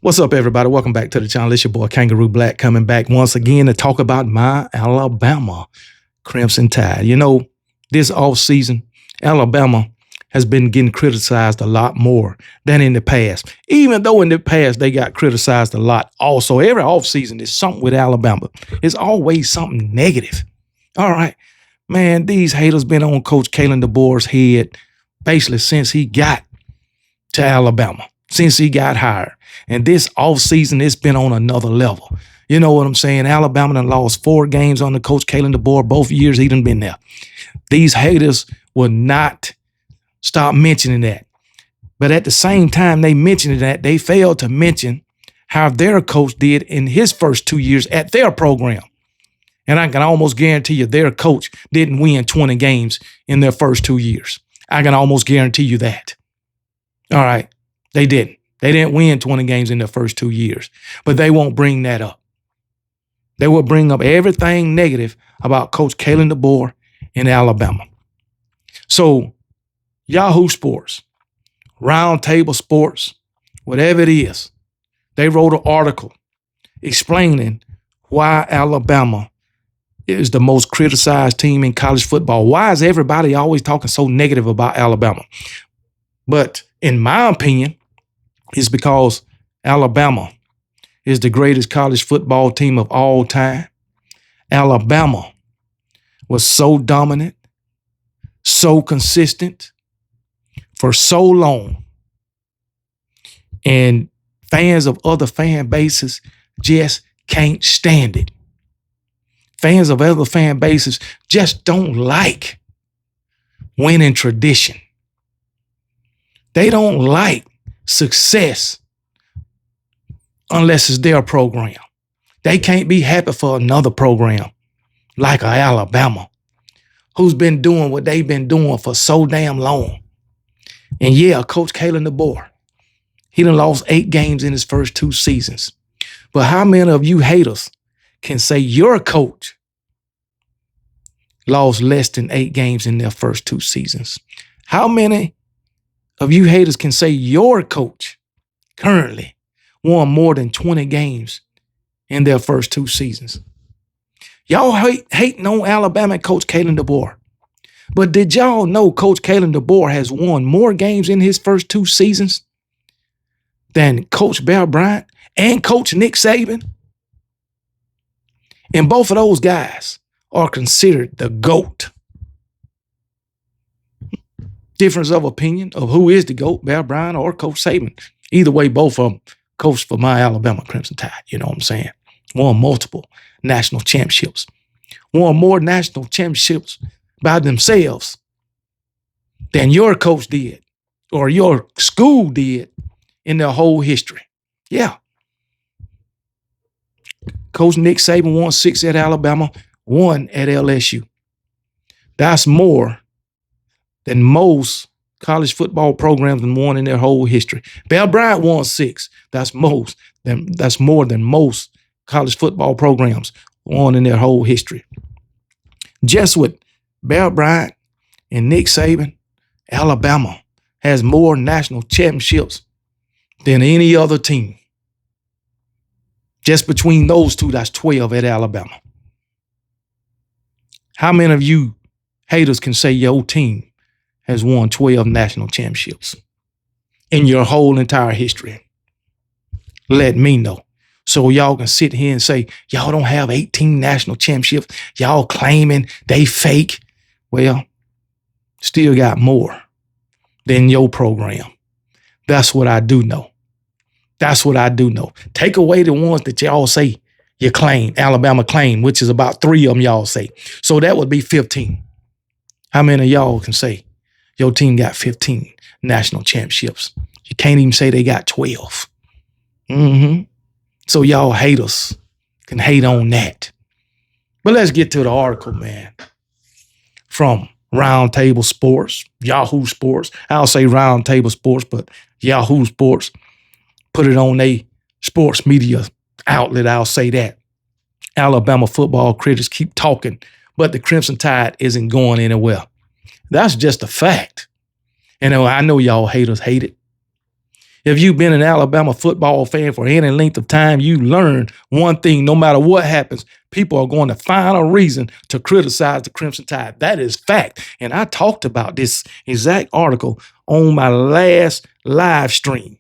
What's up, everybody? Welcome back to the channel. It's your boy Kangaroo Black coming back once again to talk about my Alabama Crimson Tide. You know, this offseason, Alabama has been getting criticized a lot more than in the past. Even though in the past they got criticized a lot. Also, every offseason is something with Alabama. It's always something negative. All right. Man, these haters been on Coach Kalen DeBoer's head basically since he got to Alabama, since he got hired. And this offseason, it's been on another level. You know what I'm saying? Alabama done lost 4 games under Coach Kalen DeBoer. Both years he done been there. These haters will not stop mentioning that. But at the same time they mentioned that, they failed to mention how their coach did in his first 2 years at their program. And I can almost guarantee you their coach didn't win 20 games in their first 2 years. I can almost guarantee you that. All right, they didn't. They didn't win 20 games in their first 2 years, but they won't bring that up. They will bring up everything negative about Coach Kalen DeBoer in Alabama. So Yahoo Sports, Roundtable Sports, whatever it is, they wrote an article explaining why Alabama is the most criticized team in college football. Why is everybody always talking so negative about Alabama? But in my opinion, it's because Alabama is the greatest college football team of all time. Alabama was so dominant, so consistent for so long. And fans of other fan bases just can't stand it. Fans of other fan bases just don't like winning tradition. They don't like success unless it's their program. They can't be happy for another program like Alabama, who's been doing what they've been doing for so damn long. And yeah, Coach Kalen DeBoer, he done lost 8 games in his first 2 seasons. But how many of you haters can say your coach lost less than 8 games in their first 2 seasons? How many of you haters can say your coach currently won more than 20 games in their first 2 seasons? Y'all hating on Alabama Coach Kalen DeBoer. But did y'all know Coach Kalen DeBoer has won more games in his first 2 seasons than Coach Bear Bryant and Coach Nick Saban? And both of those guys are considered the GOAT. Difference of opinion of who is the GOAT, Bear Bryant or Coach Saban. Either way, both of them coached for my Alabama Crimson Tide. You know what I'm saying? Won multiple national championships. Won more national championships by themselves than your coach did or your school did in their whole history. Yeah. Coach Nick Saban won 6 at Alabama, 1 at LSU. That's more than most college football programs have won in their whole history. Bear Bryant won 6. That's more than most college football programs won in their whole history. Just with Bear Bryant and Nick Saban, Alabama has more national championships than any other team. Just between those two, that's 12 at Alabama. How many of you haters can say your team has won 12 national championships in your whole entire history? Let me know. So y'all can sit here and say, y'all don't have 18 national championships. Y'all claiming they fake. Well, still got more than your program. That's what I do know. That's what I do know. Take away the ones that y'all say you claim, Alabama claim, which is about 3 of them y'all say. So that would be 15. How many of y'all can say your team got 15 national championships? You can't even say they got 12. So y'all haters can hate on that. But let's get to the article, man. From Roundtable Sports, Yahoo Sports. I'll say Roundtable Sports, but Yahoo Sports put it on a sports media outlet. I'll say that. Alabama football critics keep talking, but the Crimson Tide isn't going anywhere. That's just a fact. And I know y'all haters hate it. If you've been an Alabama football fan for any length of time, you learn one thing: no matter what happens, people are going to find a reason to criticize the Crimson Tide. That is fact. And I talked about this exact article on my last live stream.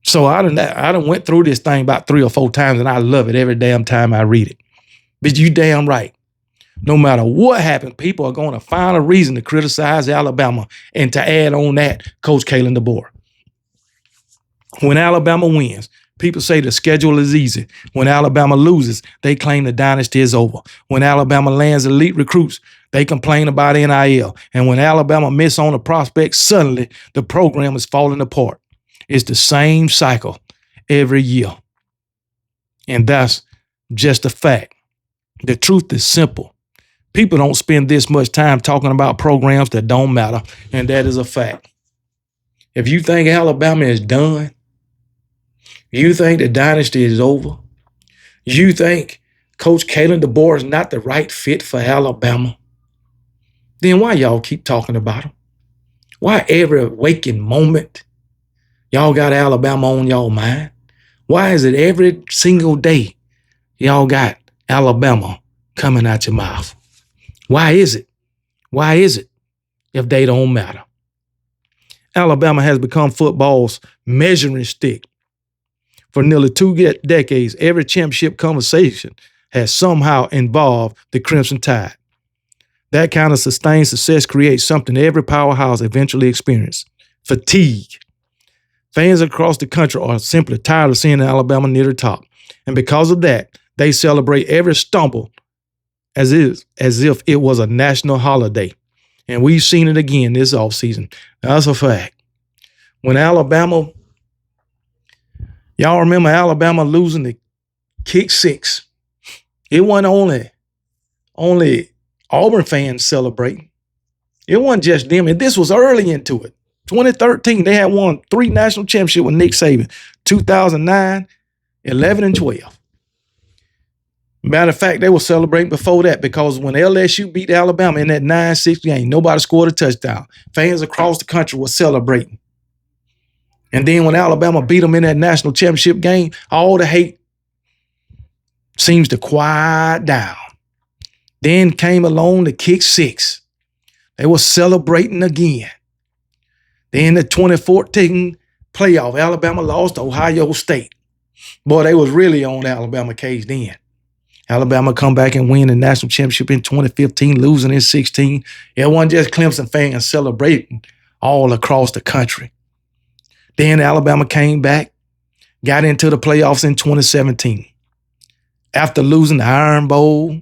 So I done went through this thing about 3 or 4 times, and I love it every damn time I read it. But you damn right. No matter what happens, people are going to find a reason to criticize Alabama. And to add on that, Coach Kalen DeBoer. When Alabama wins, people say the schedule is easy. When Alabama loses, they claim the dynasty is over. When Alabama lands elite recruits, they complain about NIL. And when Alabama miss on a prospect, suddenly the program is falling apart. It's the same cycle every year. And that's just a fact. The truth is simple. People don't spend this much time talking about programs that don't matter, and that is a fact. If you think Alabama is done, you think the dynasty is over, you think Coach Kalen DeBoer is not the right fit for Alabama, then why y'all keep talking about him? Why every waking moment y'all got Alabama on y'all mind? Why is it every single day y'all got Alabama coming out your mouth? Why is it? Why is it if they don't matter? Alabama has become football's measuring stick. For nearly 2 decades, every championship conversation has somehow involved the Crimson Tide. That kind of sustained success creates something every powerhouse eventually experiences: fatigue. Fans across the country are simply tired of seeing Alabama near the top. And because of that, they celebrate every stumble as if it was a national holiday. And we've seen it again this offseason. That's a fact. When Alabama, y'all remember Alabama losing the kick 6. It wasn't only Auburn fans celebrating. It wasn't just them. And this was early into it. 2013, they had won 3 national championships with Nick Saban. 2009, 11, and 12. Matter of fact, they were celebrating before that, because when LSU beat Alabama in that 9-6 game, nobody scored a touchdown. Fans across the country were celebrating. And then when Alabama beat them in that national championship game, all the hate seems to quiet down. Then came along the kick 6. They were celebrating again. Then the 2014 playoff, Alabama lost to Ohio State. Boy, they was really on Alabama case then. Alabama come back and win the national championship in 2015, losing in 16. It wasn't just Clemson fans celebrating all across the country. Then Alabama came back, got into the playoffs in 2017. After losing the Iron Bowl,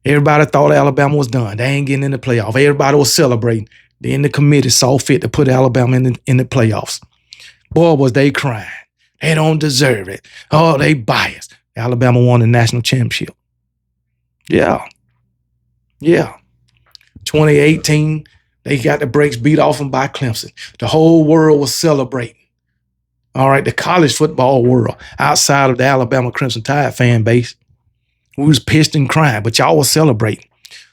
everybody thought Alabama was done. They ain't getting in the playoff. Everybody was celebrating. Then the committee saw fit to put Alabama in the playoffs. Boy, was they crying. They don't deserve it. Oh, they biased. Alabama won the national championship. Yeah. 2018, they got the brakes beat off them by Clemson. The whole world was celebrating. All right, the college football world, outside of the Alabama Crimson Tide fan base, we was pissed and crying, but y'all was celebrating.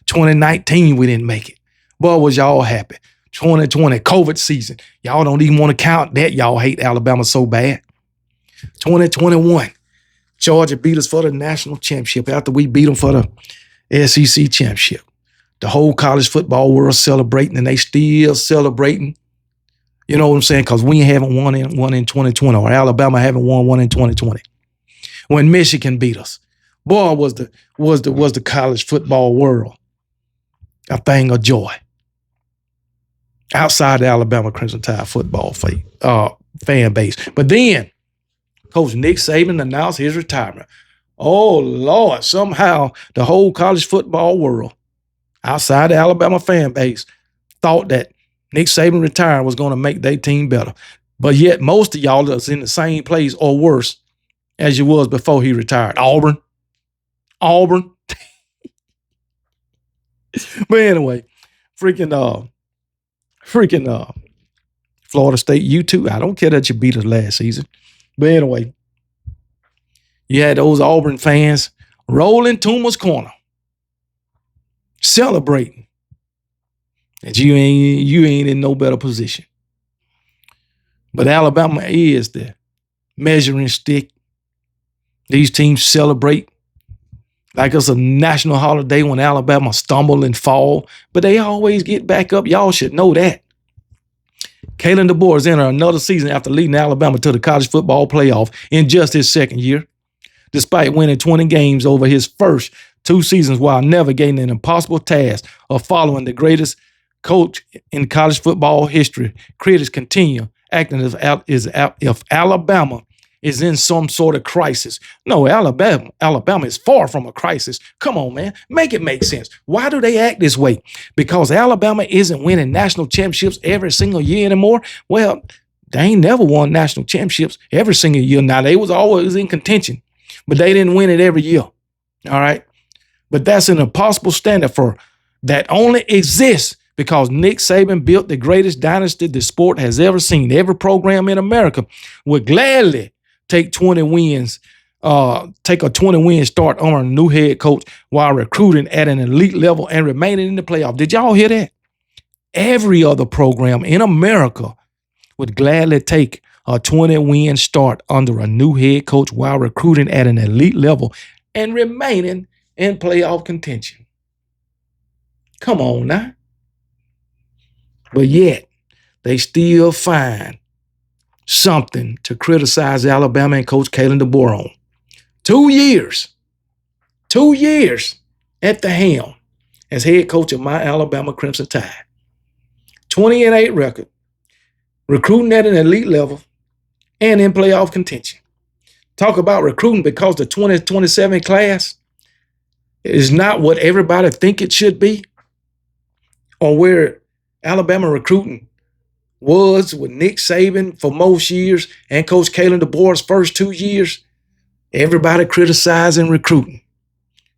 2019, we didn't make it. Boy, was y'all happy. 2020, COVID season. Y'all don't even want to count that. Y'all hate Alabama so bad. 2021, Georgia beat us for the national championship after we beat them for the SEC championship. The whole college football world celebrating, and they still celebrating. You know what I'm saying? Because we haven't won in 2020, or Alabama haven't won one in 2020. When Michigan beat us, boy, was the college football world a thing of joy. Outside the Alabama Crimson Tide football fan base. But then Coach Nick Saban announced his retirement. Oh, Lord, somehow the whole college football world, outside the Alabama fan base, thought that Nick Saban retiring was going to make their team better. But yet most of y'all is in the same place or worse as you was before he retired. Auburn. But anyway, freaking Florida State, you too. I don't care that you beat us last season. But anyway, you had those Auburn fans rolling Toomer's corner, celebrating that you ain't in no better position. But Alabama is the measuring stick. These teams celebrate like it's a national holiday when Alabama stumble and fall, but they always get back up. Y'all should know that. Kalen DeBoer is entering another season after leading Alabama to the college football playoff in just his second year, despite winning 20 games over his first 2 seasons while navigating an impossible task of following the greatest coach in college football history. Critics continue acting as if Alabama is in some sort of crisis. No, Alabama is far from a crisis. Come on, man. Make it make sense. Why do they act this way? Because Alabama isn't winning national championships every single year anymore? Well, they ain't never won national championships every single year. Now, they was always in contention, but they didn't win it every year. All right? But that's an impossible standard for that only exists because Nick Saban built the greatest dynasty the sport has ever seen. Every program in America would gladly take a 20-win start on a new head coach while recruiting at an elite level and remaining in the playoff. Did y'all hear that? Every other program in America would gladly take a 20-win start under a new head coach while recruiting at an elite level and remaining in playoff contention. Come on now. But yet, they still find something to criticize Alabama and Coach Kalen DeBoer on. 2 years at the helm as head coach of my Alabama Crimson Tide. 20-8 record, recruiting at an elite level, and in playoff contention. Talk about recruiting because the 2027 class is not what everybody think it should be, or where Alabama recruiting was with Nick Saban for most years and Coach Kalen DeBoer's first 2 years. Everybody criticizing recruiting.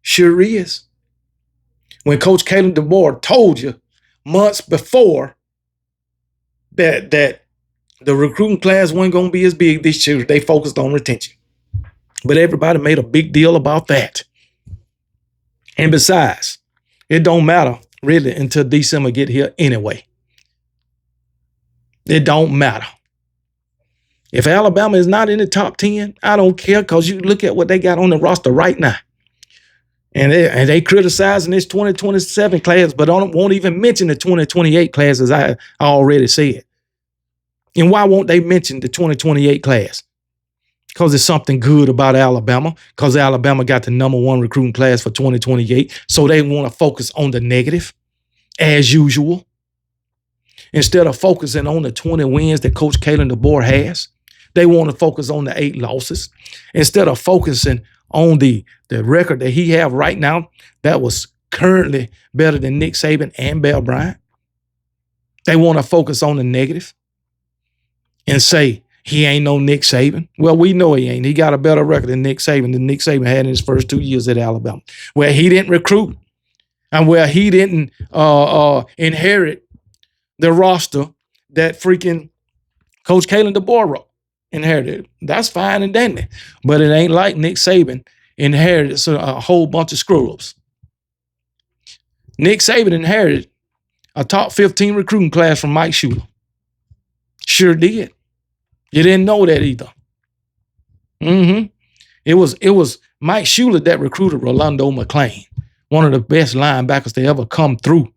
Sure is. When Coach Kalen DeBoer told you months before that the recruiting class wasn't going to be as big this year, they focused on retention. But everybody made a big deal about that. And besides, it don't matter really until December get here anyway. It don't matter. If Alabama is not in the top 10, I don't care because you look at what they got on the roster right now. And they criticizing this 2027 class, but won't even mention the 2028 class as I already said. And why won't they mention the 2028 class? Because there's something good about Alabama, because Alabama got the #1 recruiting class for 2028. So they want to focus on the negative, as usual, instead of focusing on the 20 wins that Coach Kalen DeBoer has. They want to focus on the 8 losses instead of focusing on the record that he have right now that was currently better than Nick Saban and Bear Bryant. They want to focus on the negative and say, he ain't no Nick Saban. Well, we know he ain't. He got a better record than Nick Saban had in his first 2 years at Alabama, where he didn't recruit and where he didn't inherit the roster that freaking Coach Kalen DeBoer inherited. That's fine and dandy, but it ain't like Nick Saban inherited a whole bunch of screw-ups. Nick Saban inherited a top 15 recruiting class from Mike Shula. Sure did. You didn't know that either. It was Mike Shula that recruited Rolando McClain, one of the best linebackers to ever come through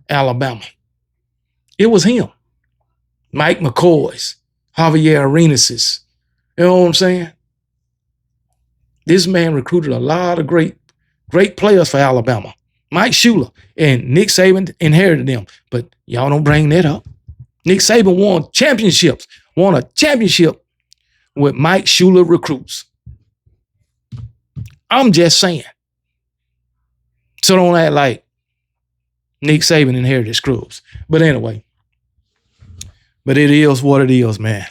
Alabama. It was him. Mike McCoy's, Javier Arenas's. You know what I'm saying? This man recruited a lot of great players for Alabama. Mike Shula and Nick Saban inherited them, but y'all don't bring that up. Nick Saban won a championship with Mike Shula recruits. I'm just saying. So don't act like Nick Saban inherited screws. But anyway, but it is what it is, man.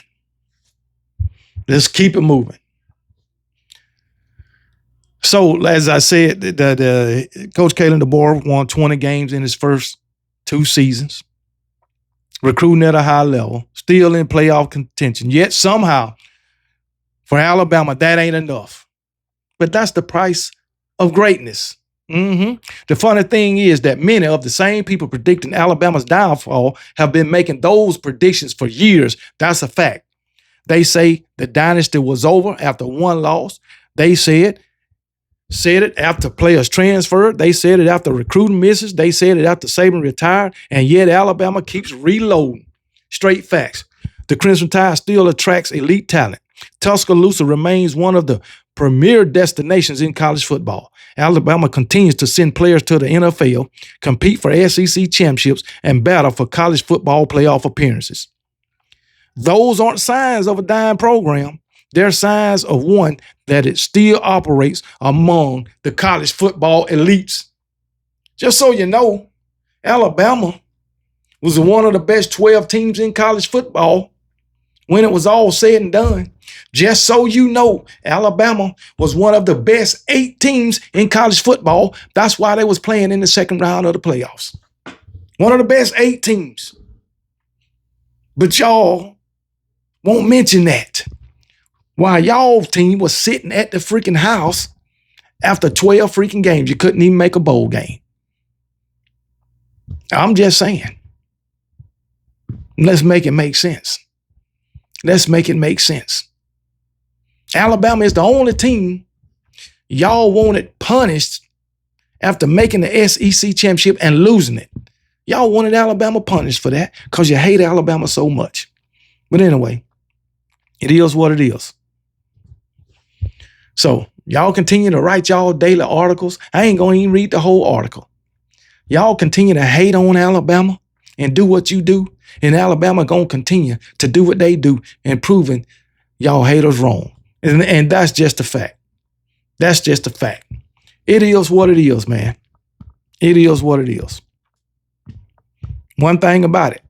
Let's keep it moving. So, as I said, the Coach Kalen DeBoer won 20 games in his first 2 seasons, recruiting at a high level, still in playoff contention. Yet somehow, for Alabama, that ain't enough. But that's the price of greatness. The funny thing is that many of the same people predicting Alabama's downfall have been making those predictions for years. That's a fact. They say the dynasty was over after one loss. They said it after players transferred. They said it after recruiting misses. They said it after Saban retired. And yet Alabama keeps reloading. Straight facts. The Crimson Tide still attracts elite talent. Tuscaloosa remains one of the premier destinations in college football. Alabama continues to send players to the NFL, compete for SEC championships, and battle for college football playoff appearances. Those aren't signs of a dying program. They're signs of one that it still operates among the college football elites. Just so you know, Alabama was one of the best 12 teams in college football when it was all said and done. Just so you know, Alabama was one of the best 8 teams in college football. That's why they was playing in the second round of the playoffs. One of the best 8 teams. But y'all won't mention that. While y'all team was sitting at the freaking house after 12 freaking games. You couldn't even make a bowl game. I'm just saying. Let's make it make sense. Let's make it make sense. Alabama is the only team y'all wanted punished after making the SEC championship and losing it. Y'all wanted Alabama punished for that because you hate Alabama so much. But anyway, it is what it is. So y'all continue to write y'all daily articles. I ain't going to even read the whole article. Y'all continue to hate on Alabama and do what you do. And Alabama going to continue to do what they do and proving y'all haters wrong. And that's just a fact. That's just a fact. It is what it is, man. It is what it is. One thing about it,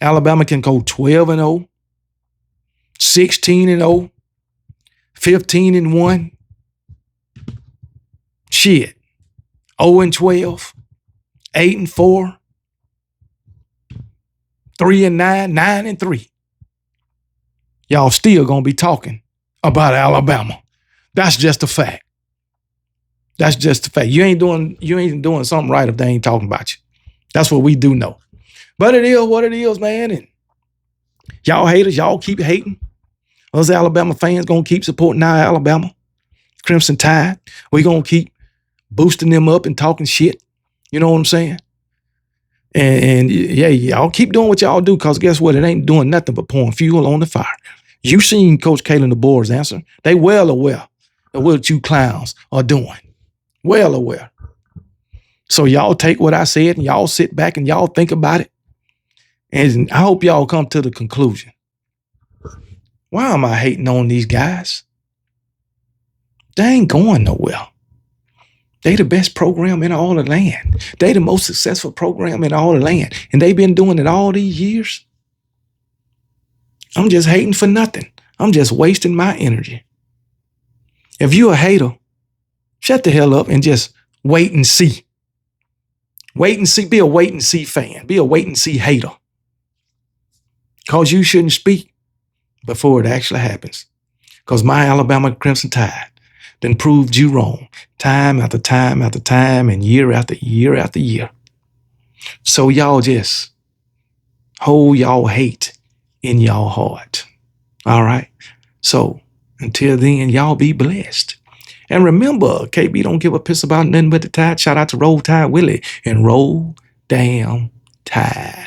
Alabama can go 12-0, 16-0, 15-1. Shit. 0-12, 8-4, 3-9, 9-3. Y'all still gonna be talking about Alabama. That's just a fact. That's just a fact. You ain't doing something right if they ain't talking about you. That's what we do know. But it is what it is, man. And y'all haters, y'all keep hating. Us Alabama fans gonna keep supporting our Alabama Crimson Tide. We gonna keep boosting them up and talking shit. You know what I'm saying? And yeah, y'all keep doing what y'all do, because guess what? It ain't doing nothing but pouring fuel on the fire. You seen Coach Kalen DeBoer's answer. They well aware of what you clowns are doing. Well aware. So y'all take what I said and y'all sit back and y'all think about it. And I hope y'all come to the conclusion. Why am I hating on these guys? They ain't going nowhere. They the best program in all the land. They the most successful program in all the land. And they've been doing it all these years. I'm just hating for nothing. I'm just wasting my energy. If you're a hater, shut the hell up and just wait and see. Wait and see. Be a wait and see fan. Be a wait and see hater. Because you shouldn't speak before it actually happens. Because my Alabama Crimson Tide then proved you wrong time after time after time and year after year after year. So y'all just hold y'all hate in y'all heart. All right? So until then, y'all be blessed. And remember, KB don't give a piss about nothing but the Tide. Shout out to Roll Tide Willie and Roll Damn Tide.